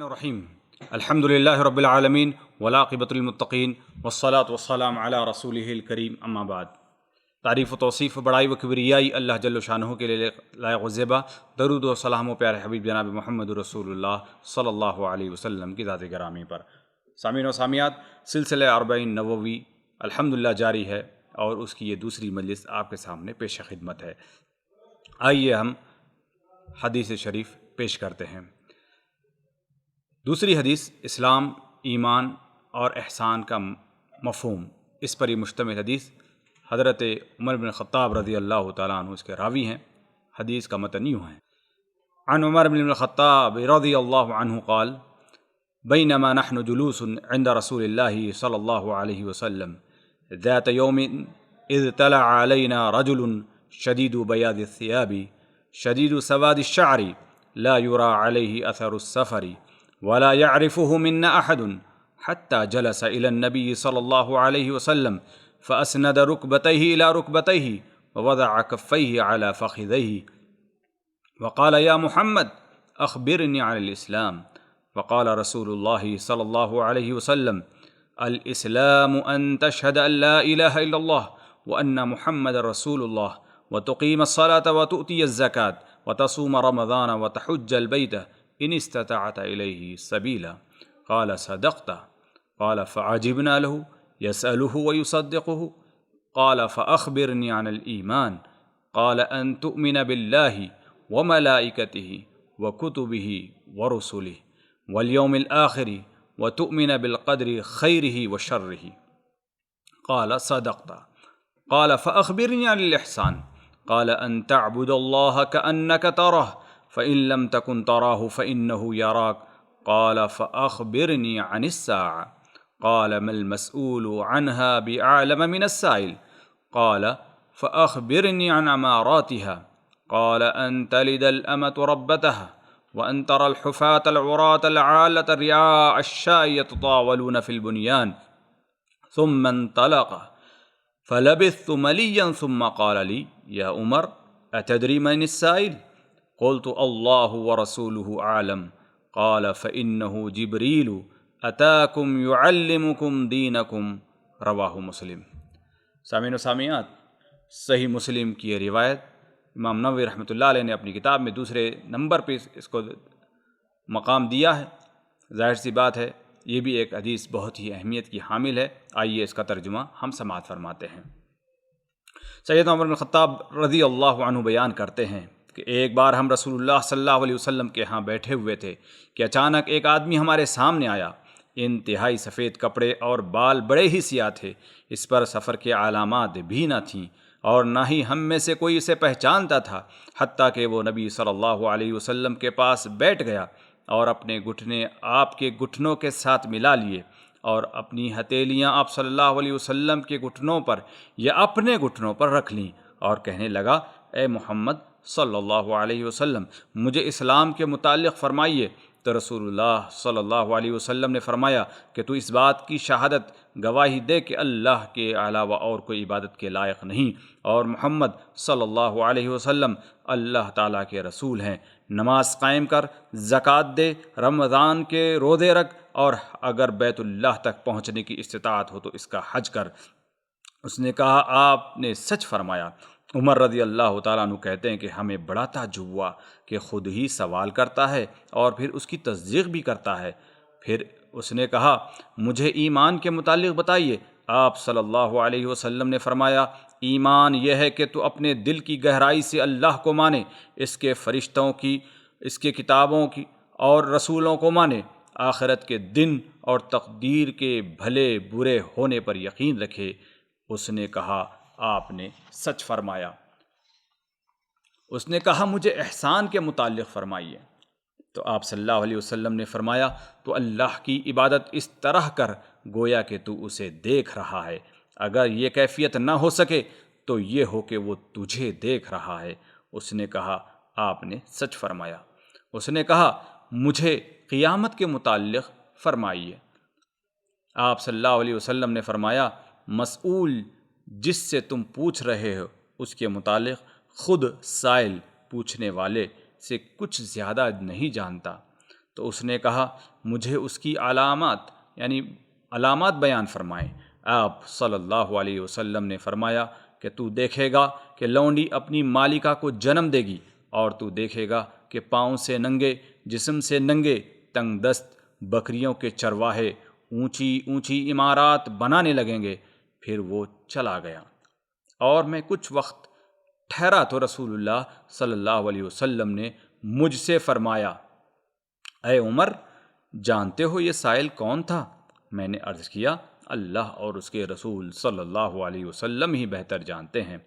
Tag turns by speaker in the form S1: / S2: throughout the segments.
S1: الرحیم الحمد للہ رب العالمین والعاقبۃ للمتقین والصلاۃ والسلام علی رسولہ الکریم اما بعد۔ تعریف و توصیف بڑائی و کبریائی اللہ جل شانہ کے لیے لائق و زیبا، درود و سلام و پیارے حبیب جناب محمد رسول اللہ صلی اللہ علیہ وسلم کی ذات گرامی پر۔ سامعین و سامعات، سلسلہ اربعین نووی الحمدللہ جاری ہے اور اس کی یہ دوسری مجلس آپ کے سامنے پیش خدمت ہے۔ آئیے ہم حدیث شریف پیش کرتے ہیں۔ دوسری حدیث اسلام، ایمان اور احسان کا مفہوم، اس پر یہ مشتمل حدیث حضرت عمر بن الخطاب رضی اللہ تعالیٰ عنہ اس کے راوی ہیں۔ حدیث کا متن یوں ہے: عن عمر بن الخطاب رضی اللہ عنہ قال بینما نحن جلوس عند رسول اللہ صلی اللہ علیہ وسلم ذات یوم اذ طلع علینا رجل شدید بیاض الثیاب شدید سواد الشعر لا يرى عليه اثر السفر ولا يعرفه منا احد حتى جلس الى النبي صلى الله عليه وسلم فاسند ركبتيه الى ركبتيه ووضع كفيه على فخذيه وقال يا محمد اخبرني عن الاسلام وقال رسول الله صلى الله عليه وسلم الاسلام ان تشهد ان لا اله الا الله وان محمد رسول الله وتقيم الصلاة وتؤتي الزكاة وتصوم رمضان وتحج البيت إن استطعت إليه سبيلا قال صدقت قال فعجبنا له يسأله ويصدقه قال فأخبرني عن الإيمان قال أن تؤمن بالله وملائكته وكتبه ورسله واليوم الآخر وتؤمن بالقدر خيره وشره قال صدقت قال فأخبرني عن الإحسان قال أن تعبد الله كأنك تراه فإن لم تكن تراه فإنه يراك قال فأخبرني عن الساعة قال ما المسؤول عنها بأعلم من السائل قال فأخبرني عن أماراتها قال أن تلد الأمة ربتها وأن ترى الحفاة العراة العالة الرعاء الشاء يتطاولون في البنيان ثم انطلق فلبثت مليا ثم قال لي يا عمر أتدري من السائل قلت الله ورسوله أعلم قال فإنه جبريل أتاكم يعلمكم دينكم رواہ مسلم۔ سامعین و سامعات، صحیح مسلم کی یہ روایت امام نووی رحمۃ اللہ علیہ نے اپنی کتاب میں دوسرے نمبر پہ اس کو مقام دیا ہے۔ ظاہر سی بات ہے یہ بھی ایک حدیث بہت ہی اہمیت کی حامل ہے۔ آئیے اس کا ترجمہ ہم سماعت فرماتے ہیں۔ سیدنا عمر بن الخطاب رضی اللہ عنہ بیان کرتے ہیں کہ ایک بار ہم رسول اللہ صلی اللہ علیہ وسلم کے ہاں بیٹھے ہوئے تھے کہ اچانک ایک آدمی ہمارے سامنے آیا۔ انتہائی سفید کپڑے اور بال بڑے ہی سیاہ تھے، اس پر سفر کے علامات بھی نہ تھیں اور نہ ہی ہم میں سے کوئی اسے پہچانتا تھا، حتیٰ کہ وہ نبی صلی اللہ علیہ وسلم کے پاس بیٹھ گیا اور اپنے گھٹنے آپ کے گھٹنوں کے ساتھ ملا لیے اور اپنی ہتھیلیاں آپ صلی اللہ علیہ وسلم کے گھٹنوں پر یا اپنے گھٹنوں پر رکھ لیں اور کہنے لگا، اے محمد صلی اللہ علیہ وسلم، مجھے اسلام کے متعلق فرمائیے۔ تو رسول اللہ صلی اللہ علیہ وسلم نے فرمایا کہ تو اس بات کی شہادت گواہی دے کہ اللہ کے علاوہ اور کوئی عبادت کے لائق نہیں اور محمد صلی اللہ علیہ وسلم اللہ تعالیٰ کے رسول ہیں۔ نماز قائم کر، زکوٰۃ دے، رمضان کے روزے رکھ اور اگر بیت اللہ تک پہنچنے کی استطاعت ہو تو اس کا حج کر۔ اس نے کہا، آپ نے سچ فرمایا۔ عمر رضی اللہ تعالیٰ عنہ کہتے ہیں کہ ہمیں بڑا تعجب ہوا کہ خود ہی سوال کرتا ہے اور پھر اس کی تصدیق بھی کرتا ہے۔ پھر اس نے کہا، مجھے ایمان کے متعلق بتائیے۔ آپ صلی اللہ علیہ وسلم نے فرمایا، ایمان یہ ہے کہ تو اپنے دل کی گہرائی سے اللہ کو مانے، اس کے فرشتوں کی، اس کے کتابوں کی اور رسولوں کو مانے، آخرت کے دن اور تقدیر کے بھلے برے ہونے پر یقین رکھے۔ اس نے کہا، آپ نے سچ فرمایا۔ اس نے کہا، مجھے احسان کے متعلق فرمائیے۔ تو آپ صلی اللہ علیہ وسلم نے فرمایا، تو اللہ کی عبادت اس طرح کر گویا کہ تو اسے دیکھ رہا ہے، اگر یہ کیفیت نہ ہو سکے تو یہ ہو کہ وہ تجھے دیکھ رہا ہے۔ اس نے کہا، آپ نے سچ فرمایا۔ اس نے کہا، مجھے قیامت کے متعلق فرمائیے۔ آپ صلی اللہ علیہ وسلم نے فرمایا، مسئول جس سے تم پوچھ رہے ہو اس کے متعلق خود سائل پوچھنے والے سے کچھ زیادہ نہیں جانتا۔ تو اس نے کہا مجھے اس کی علامات یعنی علامات بیان فرمائیں۔ آپ صلی اللہ علیہ وسلم نے فرمایا کہ تو دیکھے گا کہ لونڈی اپنی مالکہ کو جنم دے گی، اور تو دیکھے گا کہ پاؤں سے ننگے جسم سے ننگے تنگ دست بکریوں کے چرواہے اونچی اونچی عمارات بنانے لگیں گے۔ پھر وہ چلا گیا اور میں کچھ وقت ٹھہرا تو رسول اللہ صلی اللہ علیہ وسلم نے مجھ سے فرمایا اے عمر، جانتے ہو یہ سائل کون تھا؟ میں نے عرض کیا اللہ اور اس کے رسول صلی اللہ علیہ وسلم ہی بہتر جانتے ہیں۔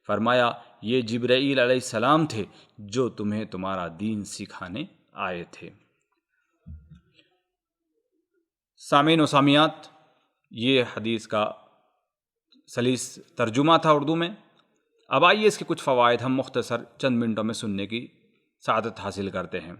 S1: فرمایا یہ جبرائیل علیہ السلام تھے جو تمہیں تمہارا دین سکھانے آئے تھے۔ سامعین و سامعات، یہ حدیث کا سلیس ترجمہ تھا اردو میں۔ اب آئیے اس کے کچھ فوائد ہم مختصر چند منٹوں میں سننے کی سعادت حاصل کرتے ہیں۔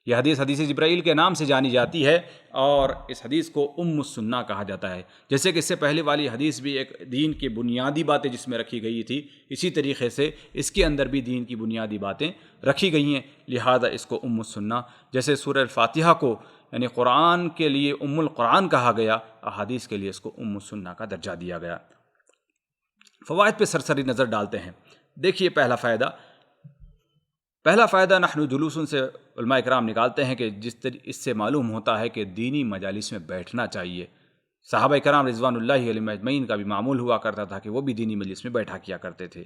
S1: یہ حدیث حدیث جبرائیل کے نام سے جانی جاتی ہے اور اس حدیث کو ام السنہ کہا جاتا ہے۔ جیسے کہ اس سے پہلے والی حدیث بھی ایک دین کی بنیادی باتیں جس میں رکھی گئی تھی، اسی طریقے سے اس کے اندر بھی دین کی بنیادی باتیں رکھی گئی ہیں، لہذا اس کو ام السنہ، جیسے سورہ الفاتحہ کو یعنی قرآن کے لیے ام القرآن کہا گیا، احادیث کے لیے اس کو ام السنہ کا درجہ دیا گیا۔ فوائد پہ سرسری نظر ڈالتے ہیں۔ دیکھیے پہلا فائدہ نحن جلوسن سے علماء کرام نکالتے ہیں کہ اس سے معلوم ہوتا ہے کہ دینی مجالس میں بیٹھنا چاہیے۔ صحابہ کرام رضوان اللہ علیہم اجمعین کا بھی معمول ہوا کرتا تھا کہ وہ بھی دینی مجلس میں بیٹھا کیا کرتے تھے۔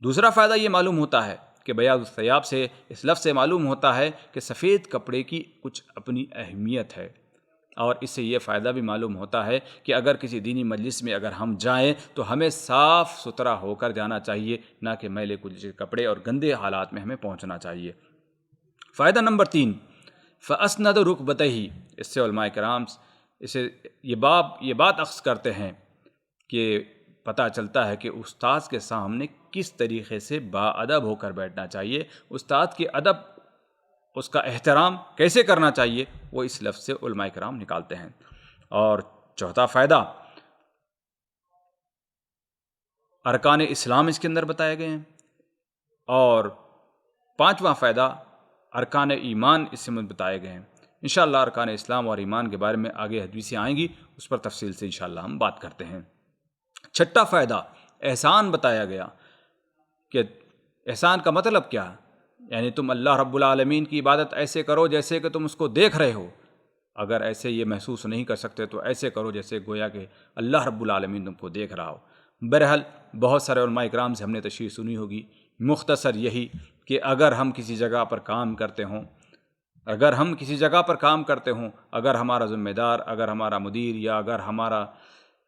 S1: دوسرا فائدہ یہ معلوم ہوتا ہے کہ بیاض الثیاب سے اس لفظ سے معلوم ہوتا ہے کہ سفید کپڑے کی کچھ اپنی اہمیت ہے، اور اس سے یہ فائدہ بھی معلوم ہوتا ہے کہ اگر کسی دینی مجلس میں اگر ہم جائیں تو ہمیں صاف ستھرا ہو کر جانا چاہیے، نہ کہ میلے کچے کپڑے اور گندے حالات میں ہمیں پہنچنا چاہیے۔ فائدہ نمبر 3، فَأَسْنَدَ رُكْبَتَيْهِ، اس سے علماء کرام یہ بات اخذ کرتے ہیں کہ پتہ چلتا ہے کہ استاد کے سامنے کس طریقے سے باادب ہو کر بیٹھنا چاہیے، استاد کے ادب، اس کا احترام کیسے کرنا چاہیے، وہ اس لفظ سے علماء کرام نکالتے ہیں۔ اور چوتھا فائدہ، ارکان اسلام اس کے اندر بتائے گئے ہیں، اور پانچواں فائدہ ارکان ایمان اس سے بتائے گئے ہیں۔ انشاءاللہ ارکان اسلام اور ایمان کے بارے میں آگے حدیثیں آئیں گی، اس پر تفصیل سے انشاءاللہ ہم بات کرتے ہیں۔ چھٹا فائدہ، احسان بتایا گیا کہ احسان کا مطلب کیا ہے، یعنی تم اللہ رب العالمین کی عبادت ایسے کرو جیسے کہ تم اس کو دیکھ رہے ہو، اگر ایسے یہ محسوس نہیں کر سکتے تو ایسے کرو جیسے گویا کہ اللہ رب العالمین تم کو دیکھ رہا ہو۔ بہرحال بہت سارے علماء اکرام سے ہم نے تشریح سنی ہوگی، مختصر یہی کہ اگر ہم کسی جگہ پر کام کرتے ہوں، اگر ہمارا ذمہ دار، اگر ہمارا مدیر، یا اگر ہمارا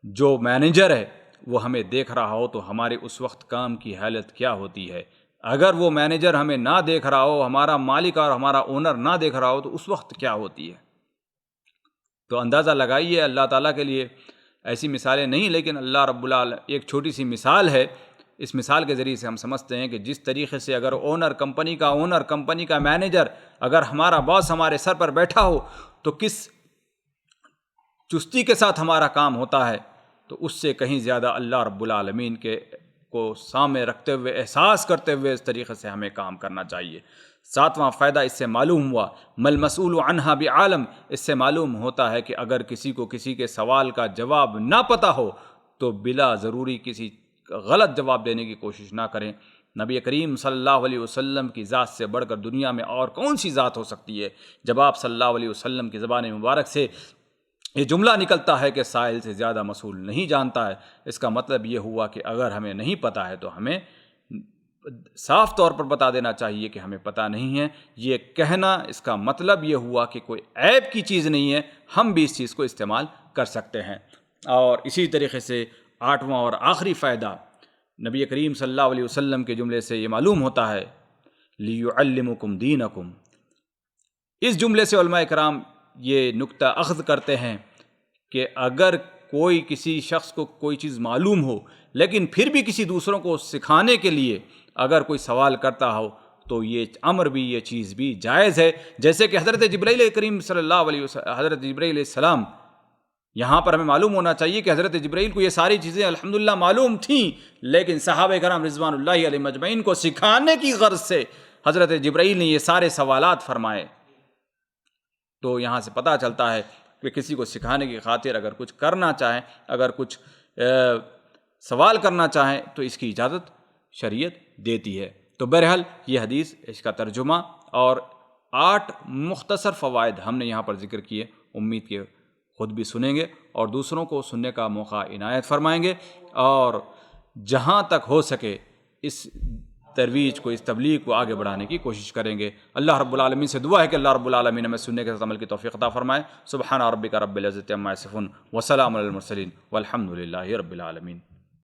S1: جو مینیجر ہے وہ ہمیں دیکھ رہا ہو تو ہمارے اس وقت کام کی حالت کیا ہوتی ہے۔ اگر وہ مینیجر ہمیں نہ دیکھ رہا ہو، ہمارا مالک اور ہمارا اونر نہ دیکھ رہا ہو تو اس وقت کیا ہوتی ہے۔ تو اندازہ لگائیے، اللہ تعالیٰ کے لیے ایسی مثالیں نہیں، لیکن اللہ رب العالمین ایک چھوٹی سی مثال ہے، اس مثال کے ذریعے سے ہم سمجھتے ہیں کہ جس طریقے سے اگر کمپنی کا مینیجر، اگر ہمارا باس ہمارے سر پر بیٹھا ہو تو کس چستی کے ساتھ ہمارا کام ہوتا ہے، تو اس سے کہیں زیادہ اللہ رب العالمین کو سامنے رکھتے ہوئے، احساس کرتے ہوئے اس طریقے سے ہمیں کام کرنا چاہیے۔ ساتواں فائدہ اس سے معلوم ہوا، مل مسئول عنہا بعالم، اس سے معلوم ہوتا ہے کہ اگر کسی کو کسی کے سوال کا جواب نہ پتہ ہو تو بلا ضروری کسی غلط جواب دینے کی کوشش نہ کریں۔ نبی کریم صلی اللہ علیہ وسلم کی ذات سے بڑھ کر دنیا میں اور کون سی ذات ہو سکتی ہے؟ جب آپ صلی اللہ علیہ وسلم کی زبان مبارک سے یہ جملہ نکلتا ہے کہ سائل سے زیادہ مسئول نہیں جانتا ہے، اس کا مطلب یہ ہوا کہ اگر ہمیں نہیں پتہ ہے تو ہمیں صاف طور پر بتا دینا چاہیے کہ ہمیں پتہ نہیں ہے۔ یہ کہنا اس کا مطلب یہ ہوا کہ کوئی عیب کی چیز نہیں ہے، ہم بھی اس چیز کو استعمال کر سکتے ہیں۔ اور اسی طریقے سے آٹھواں اور آخری فائدہ، نبی کریم صلی اللہ علیہ وسلم کے جملے سے یہ معلوم ہوتا ہے، لِيُعَلِّمُكُمْ دِينَكُمْ، اس جملے سے علماء کرام یہ نقطہ اخذ کرتے ہیں کہ اگر کوئی کسی شخص کو کوئی چیز معلوم ہو لیکن پھر بھی کسی دوسروں کو سکھانے کے لیے اگر کوئی سوال کرتا ہو تو یہ امر بھی، یہ چیز بھی جائز ہے۔ جیسے کہ حضرت جبرائیل کریم صلی اللہ علیہ وسلم، حضرت جبرائیل علیہ السلام، یہاں پر ہمیں معلوم ہونا چاہیے کہ حضرت جبرائیل کو یہ ساری چیزیں الحمدللہ معلوم تھیں، لیکن صحابہ کرام رضوان اللہ علیہم اجمعین کو سکھانے کی غرض سے حضرت جبرائیل نے یہ سارے سوالات فرمائے۔ تو یہاں سے پتہ چلتا ہے کہ کسی کو سکھانے کی خاطر اگر کچھ کرنا چاہیں، اگر کچھ سوال کرنا چاہیں تو اس کی اجازت شریعت دیتی ہے۔ تو بہرحال یہ حدیث، اس کا ترجمہ اور 8 مختصر فوائد ہم نے یہاں پر ذکر کیے، امید کہ خود بھی سنیں گے اور دوسروں کو سننے کا موقع عنایت فرمائیں گے، اور جہاں تک ہو سکے اس ترویج کو، اس تبلیغ کو آگے بڑھانے کی کوشش کریں گے۔ اللہ رب العالمین سے دعا ہے کہ اللہ رب العالمین ہمیں سننے کے ساتھ عمل کی توفیق عطا فرمائے۔ سبحان ربک رب العزۃ عما یصفون وسلام علی المرسلین والحمد للہ رب العالمین۔